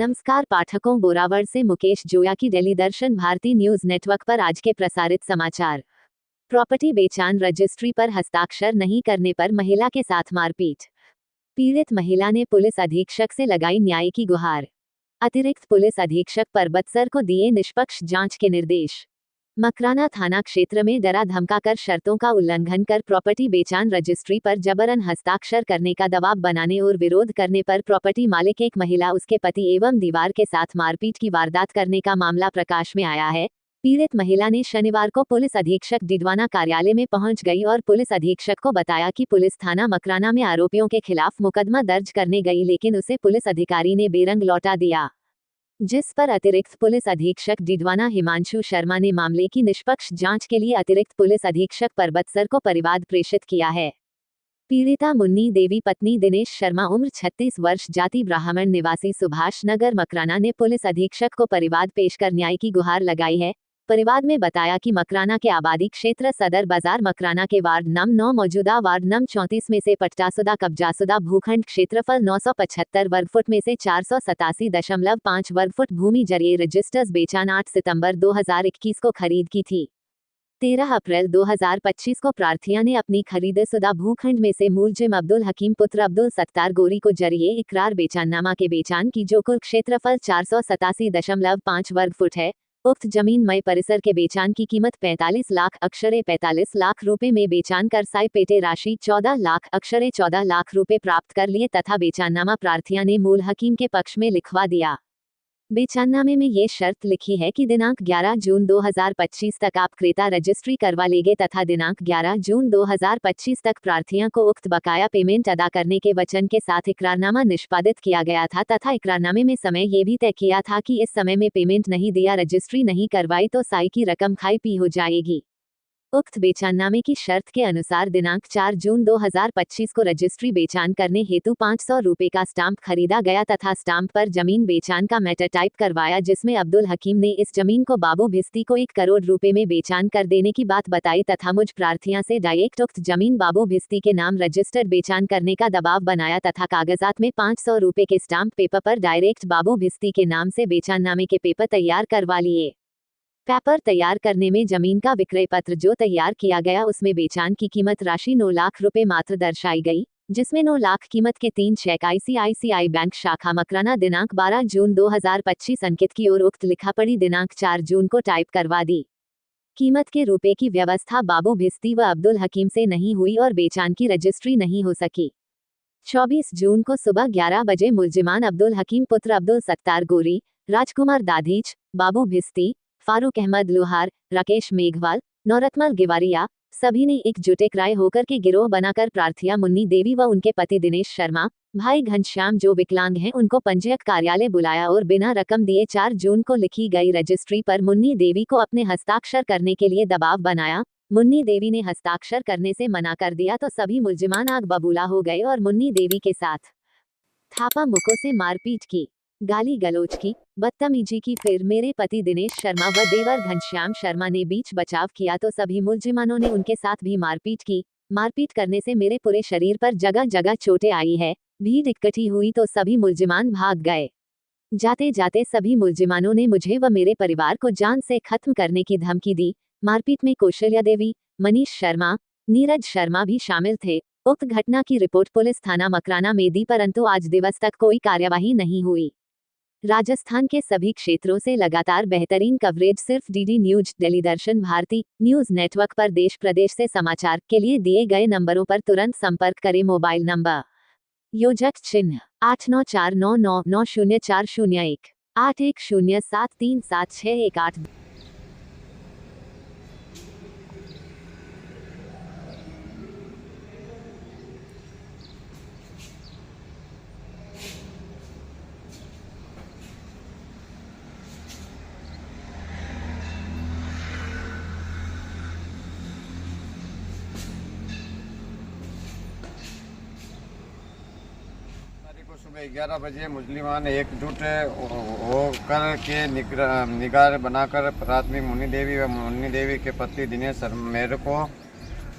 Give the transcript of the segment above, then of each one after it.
नमस्कार पाठकों, बोरावड़ से मुकेश जोया की दिल्ली दर्शन भारती न्यूज नेटवर्क पर आज के प्रसारित समाचार। प्रॉपर्टी बेचान रजिस्ट्री पर हस्ताक्षर नहीं करने पर महिला के साथ मारपीट। पीड़ित महिला ने पुलिस अधीक्षक से लगाई न्याय की गुहार। अतिरिक्त पुलिस अधीक्षक परबतसर को दिए निष्पक्ष जांच के निर्देश। मकराना थाना क्षेत्र में डरा धमकाकर शर्तों का उल्लंघन कर प्रॉपर्टी बेचान रजिस्ट्री पर जबरन हस्ताक्षर करने का दबाव बनाने और विरोध करने पर प्रॉपर्टी मालिक एक महिला, उसके पति एवं दीवार के साथ मारपीट की वारदात करने का मामला प्रकाश में आया है। पीड़ित महिला ने शनिवार को पुलिस अधीक्षक डिडवाना कार्यालय में पहुंच गई और पुलिस अधीक्षक को बताया कि पुलिस थाना मकराना में आरोपियों के खिलाफ मुकदमा दर्ज करने गई, लेकिन उसे पुलिस अधिकारी ने बेरंग लौटा दिया, जिस पर अतिरिक्त पुलिस अधीक्षक डिडवाना हिमांशु शर्मा ने मामले की निष्पक्ष जांच के लिए अतिरिक्त पुलिस अधीक्षक परबतसर को परिवाद प्रेषित किया है। पीड़िता मुन्नी देवी पत्नी दिनेश शर्मा, उम्र 36 वर्ष, जाति ब्राह्मण, निवासी सुभाष नगर मकराना ने पुलिस अधीक्षक को परिवाद पेश कर न्याय की गुहार लगाई है। परिवाद में बताया कि मकराना के आबादी क्षेत्र सदर बाजार मकराना के वार्ड नंबर 9 मौजूदा वार्ड नंबर 34 में से पट्टाशुदा कब्जाशुदा भूखंड क्षेत्रफल 975 वर्ग फुट में से 487.5 वर्ग फुट भूमि जरिए रजिस्टर्स बेचान 8 सितंबर 2021 को खरीद की थी। 13 अप्रैल 2025 को प्रार्थिया ने अपनी खरीदशुदा भूखंड में से मुलजिम अब्दुल हकीम पुत्र अब्दुल सत्तार गोरी को जरिए इकरार बेचाननामा के बेचान की, जो कुल क्षेत्रफल 487.5 वर्ग फुट है। उक्त जमीन मय परिसर के बेचान की कीमत 45 लाख अक्षरे 45 लाख रुपए में बेचान कर साई पेटे राशि 14 लाख अक्षरे 14 लाख रुपए प्राप्त कर लिए तथा बेचाननामा प्रार्थिया ने मूल हकीम के पक्ष में लिखवा दिया। बेचाननामे में ये शर्त लिखी है कि दिनांक 11 जून 2025 तक आप क्रेता रजिस्ट्री करवा लेंगे तथा दिनांक 11 जून 2025 तक प्रार्थिया को उक्त बकाया पेमेंट अदा करने के वचन के साथ इकरारनामा निष्पादित किया गया था तथा इकरारनामे में समय ये भी तय किया था कि इस समय में पेमेंट नहीं दिया, रजिस्ट्री नहीं करवाई तो साई की रकम खाई पी हो जाएगी। उक्त बेचाननामे की शर्त के अनुसार दिनांक 4 जून 2025 को रजिस्ट्री बेचान करने हेतु 500 रुपए का स्टाम्प खरीदा गया तथा स्टाम्प पर जमीन बेचान का मैटर टाइप करवाया, जिसमें अब्दुल हकीम ने इस जमीन को बाबू भिस्ती को 1 करोड़ रुपए में बेचान कर देने की बात बताई तथा मुझ प्रार्थिया से डायरेक्ट उक्त जमीन बाबू भिस्ती के नाम रजिस्टर्ड बेचान करने का दबाव बनाया तथा कागजात में 500 रुपए के स्टाम्प पेपर पर डायरेक्ट बाबू भिस्ती के नाम से बेचाननामे के पेपर तैयार करवा लिए। पेपर तैयार करने में जमीन का विक्रय पत्र जो तैयार किया गया उसमें बेचान की कीमत राशि 9 लाख रुपए मात्र दर्शाई गई, जिसमें 9 लाख कीमत के 3 चेक ICICI बैंक शाखा मकराना दिनांक 12 जून 2025 अंकित की और उक्त लिखापड़ी दिनांक 4 जून को टाइप करवा दी। कीमत के रुपए की व्यवस्था बाबू भिस्ती व अब्दुल हकीम से नहीं हुई और बेचान की रजिस्ट्री नहीं हो सकी। 24 जून को सुबह 11 बजे मुलजिमान अब्दुल हकीम पुत्र अब्दुल सत्तार गोरी, राजकुमार दाधीच, बाबू भिस्ती, फारूक अहमद लोहार, राकेश मेघवाल, नौरतमल गिवारिया सभी ने एकजुटराय होकर के गिरोह बनाकर प्रार्थिया मुन्नी देवी व उनके पति दिनेश शर्मा, भाई घनश्याम जो विकलांग हैं, उनको पंजीयक कार्यालय बुलाया और बिना रकम दिए 4 जून को लिखी गई रजिस्ट्री पर मुन्नी देवी को अपने हस्ताक्षर करने के लिए दबाव बनाया। मुन्नी देवी ने हस्ताक्षर करने से मना कर दिया तो सभी मुलजिमान आग बबूला हो गए और मुन्नी देवी के साथ थापा मुक्कों से मारपीट की, गाली गलौज की, बदतमीजी की। फिर मेरे पति दिनेश शर्मा व देवर घनश्याम शर्मा ने बीच बचाव किया तो सभी मुलजिमानों ने उनके साथ भी मारपीट की। मारपीट करने से मेरे पूरे शरीर पर जगह जगह चोटें आई है। भीड़ इकट्ठी हुई तो सभी मुलजिमान भाग गए। जाते जाते सभी मुलजिमानों ने मुझे व मेरे परिवार को जान से खत्म करने की धमकी दी। मारपीट में कौशल्या देवी, मनीष शर्मा, नीरज शर्मा भी शामिल थे। उक्त घटना की रिपोर्ट पुलिस थाना मकराना में दी, परंतु आज दिवस तक कोई कार्यवाही नहीं हुई। राजस्थान के सभी क्षेत्रों से लगातार बेहतरीन कवरेज सिर्फ DD न्यूज दिल्ली दर्शन भारती न्यूज नेटवर्क पर देश प्रदेश से समाचार के लिए दिए गए नंबरों पर तुरंत संपर्क करें। मोबाइल नंबर योजक चिन्ह 8949990401 8107377618। सुबह 11 बजे मुस्लिमान एकजुट होकर के निगार बनाकर प्राथमिक मुन्नी देवी व मुन्नी देवी के पति दिनेश मेरे को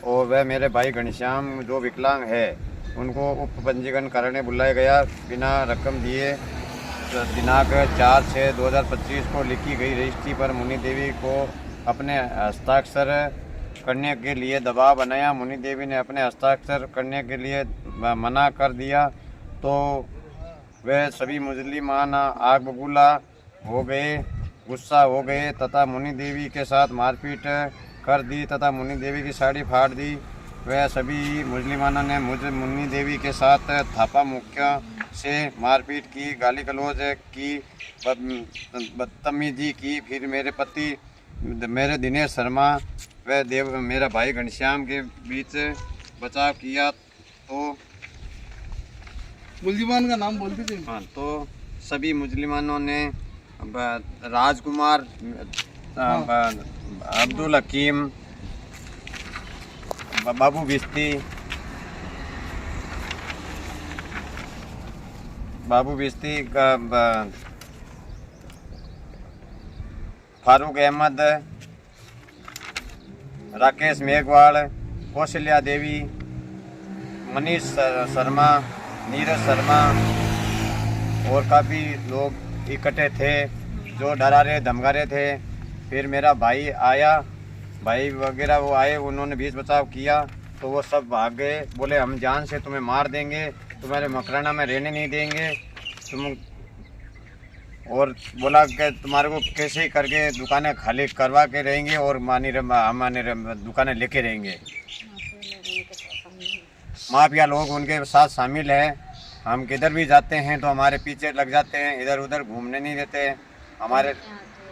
और वह मेरे भाई घनश्याम जो विकलांग है उनको उप पंजीकरण कराने बुलाया गया। बिना रकम दिए दिनांक 4/6/2025 को लिखी गई रजिस्ट्री पर मुन्नी देवी को अपने हस्ताक्षर करने के लिए दबाव बनाया। मुन्नी देवी ने अपने हस्ताक्षर करने के लिए मना कर दिया तो वह सभी मुसलमान आग बबूला हो गए, गुस्सा हो गए तथा मुन्नी देवी के साथ मारपीट कर दी तथा मुन्नी देवी की साड़ी फाड़ दी। वह सभी मुसलमानों ने मुन्नी देवी के साथ थापा मुक्का से मारपीट की, गाली गलौज की, बदतमीजी की। फिर मेरे पति मेरे दिनेश शर्मा व मेरा भाई घनश्याम के बीच बचाव किया तो मुसलमान का नाम बोल दीजिए। हाँ, तो सभी मुसलमानों ने राजकुमार, अब्दुल हकीम, बाबू बिस्ती का, फारूक अहमद, राकेश मेघवाल, कौशल्या देवी, मनीष शर्मा, नीरज शर्मा और काफ़ी लोग इकट्ठे थे जो डरा रहे धमका रहे थे। फिर मेरा भाई आया, भाई वगैरह वो आए, उन्होंने बीच बचाव किया तो वो सब भाग गए। बोले हम जान से तुम्हें मार देंगे, तुम्हारे मकराना में रहने नहीं देंगे, तुम, और बोला कि तुम्हारे को कैसे ही करके दुकानें खाली करवा के रहेंगे और हमारे दुकानें लेके रहेंगे। माफिया लोग उनके साथ शामिल हैं। हम किधर भी जाते हैं तो हमारे पीछे लग जाते हैं, इधर उधर घूमने नहीं देते। हमारे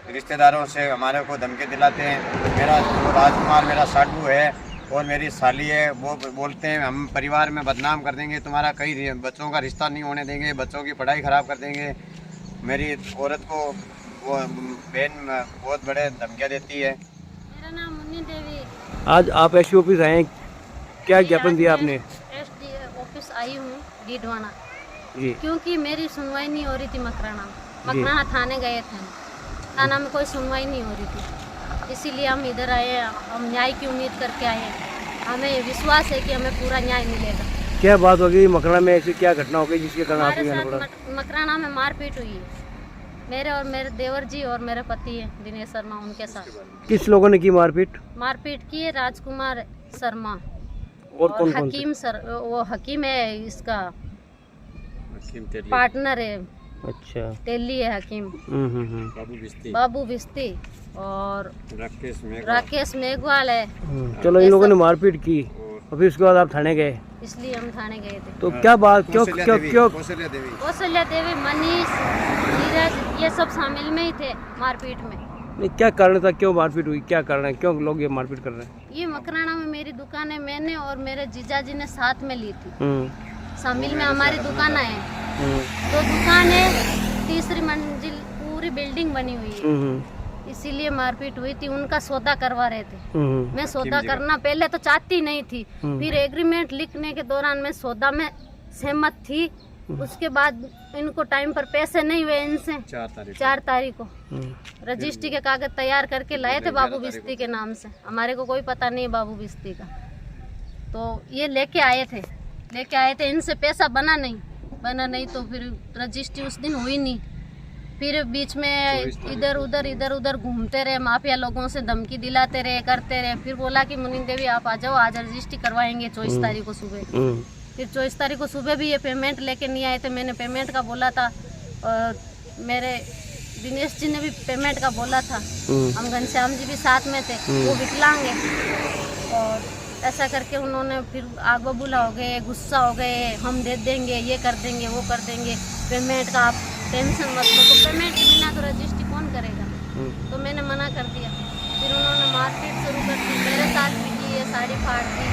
रिश्तेदारों से हमारे को धमकी दिलाते हैं। मेरा जो राजकुमार मेरा साडू है और मेरी साली है, वो बोलते हैं हम परिवार में बदनाम कर देंगे, तुम्हारा कई बच्चों का रिश्ता नहीं होने देंगे, बच्चों की पढ़ाई ख़राब कर देंगे। मेरी औरत को वो बहन बहुत बड़े धमकियाँ देती है। मेरा नाम मुन्नी देवी। आज आप एसडी ऑफिस आए हैं, क्या ज्ञापन दिया आपने? एसडी ऑफिस आई हूँ डीडवाना जी, क्योंकि मेरी सुनवाई नहीं हो रही थी। मकराना थाने गए थे, थाना में कोई सुनवाई नहीं हो रही थी, इसीलिए हम इधर आए हैं। हम न्याय की उम्मीद करके आए हैं। हमें विश्वास है कि हमें पूरा न्याय मिलेगा। क्या बात हो गई मकराना में, ऐसी क्या घटना हो गई जिसके कारण आपको जाना पड़ा? मकराना में मारपीट हुई है मेरे और मेरे देवर जी और मेरे पति है दिनेश शर्मा, उनके साथ। किस लोगों ने की मारपीट? मारपीट की है राजकुमार शर्मा और कौन कौन? हकीम सर, वो हकीम है, इसका पार्टनर है। अच्छा, तेली है हकीम। बाबू बिस्ती और राकेश मेघवाल है। चलो, इन लोगों ने मारपीट की और फिर उसके बाद आप थाने गए, इसलिए हम थाने गए थे। तो क्या बात, क्यों क्यों क्यों? कौशल्या देवी, मनीष, नीरज, ये सब शामिल में ही थे मारपीट में। नहीं, क्या कारण था, क्यों मारपीट हुई, क्या कारण है, क्यों लोग ये मारपीट कर रहे हैं? ये मकराना में मेरी दुकान है, मैंने और मेरे जीजाजी ने साथ में ली थी। शामिल में हमारी दुकान है, तो दुकान है, तीसरी मंजिल पूरी बिल्डिंग बनी हुई है, इसीलिए मारपीट हुई थी। उनका सौदा करवा रहे थे। मैं सौदा करना पहले तो चाहती नहीं थी, फिर एग्रीमेंट लिखने के दौरान मैं सौदा में सहमत थी। उसके बाद इनको टाइम पर पैसे नहीं हुए इनसे। 4 तारीख को रजिस्ट्री के कागज तैयार करके लाए थे बाबू बिस्ती के नाम से। हमारे को कोई पता नहीं बाबू बिस्ती का, तो ये लेके आए थे। इनसे पैसा बना नहीं तो फिर रजिस्ट्री उस दिन हुई नहीं। फिर बीच में इधर उधर घूमते रहे, माफिया लोगों से धमकी दिलाते रहे, करते रहे। फिर बोला कि मुन्नी देवी आप आ जाओ, आज रजिस्ट्री करवाएंगे 24 तारीख को सुबह। फिर 24 तारीख को सुबह भी ये पेमेंट लेके नहीं आए थे। मैंने पेमेंट का बोला था और मेरे दिनेश जी ने भी पेमेंट का बोला था। हम घनश्याम जी भी साथ में थे, वो विकलांग है। और ऐसा करके उन्होंने फिर आग बबूला हो गए, गुस्सा हो गए, हम दे देंगे, ये कर देंगे, वो कर देंगे, पेमेंट का आप टेंशन मत लो। तो पेमेंट के बिना तो रजिस्ट्री कौन करेगा? तो मैंने मना कर दिया। फिर उन्होंने मारपीट शुरू कर दी, मेरे साथ भी की है, साड़ी फाड़ दी,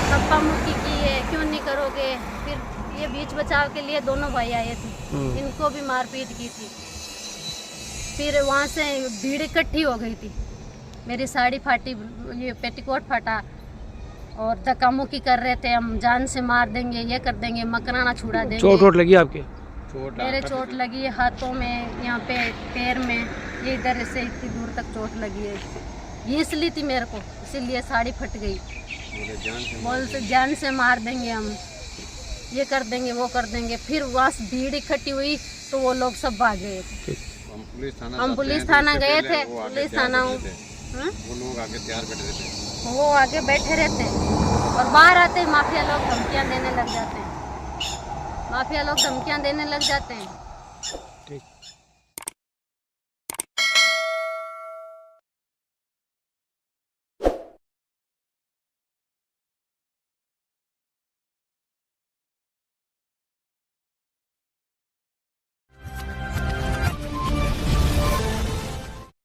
थप्पा मुक्की की है, क्यों नहीं करोगे। फिर ये बीच बचाव के लिए दोनों भाई आए थे, इनको भी मारपीट की थी। फिर वहाँ से भीड़ इकट्ठी हो गई थी, मेरी साड़ी फाटी, ये पेटीकोट फटा और धक्का मुक्की कर रहे थे, हम जान से मार देंगे, ये कर देंगे, मकराना छुड़ा देंगे। चोट लगी आपके? मेरे चोट लगी है हाथों में, यहाँ पे पैर में, ये इधर से इतनी दूर तक चोट लगी है। घीस ली थी मेरे को, इसीलिए साड़ी फट गई। बोलते जान से मार देंगे हम, ये कर देंगे, वो कर देंगे। फिर वहाँ से भीड़ इकट्ठी हुई, तो वो लोग सब भाग गए थे। हम पुलिस थाना गए थे, पुलिस थाना वो लोग आगे तैयार बैठे थे, वो आगे बैठे रहते हैं और बाहर आते ही माफिया लोग धमकियां देने लग जाते हैं। माफिया लोग धमकियां देने लग जाते हैं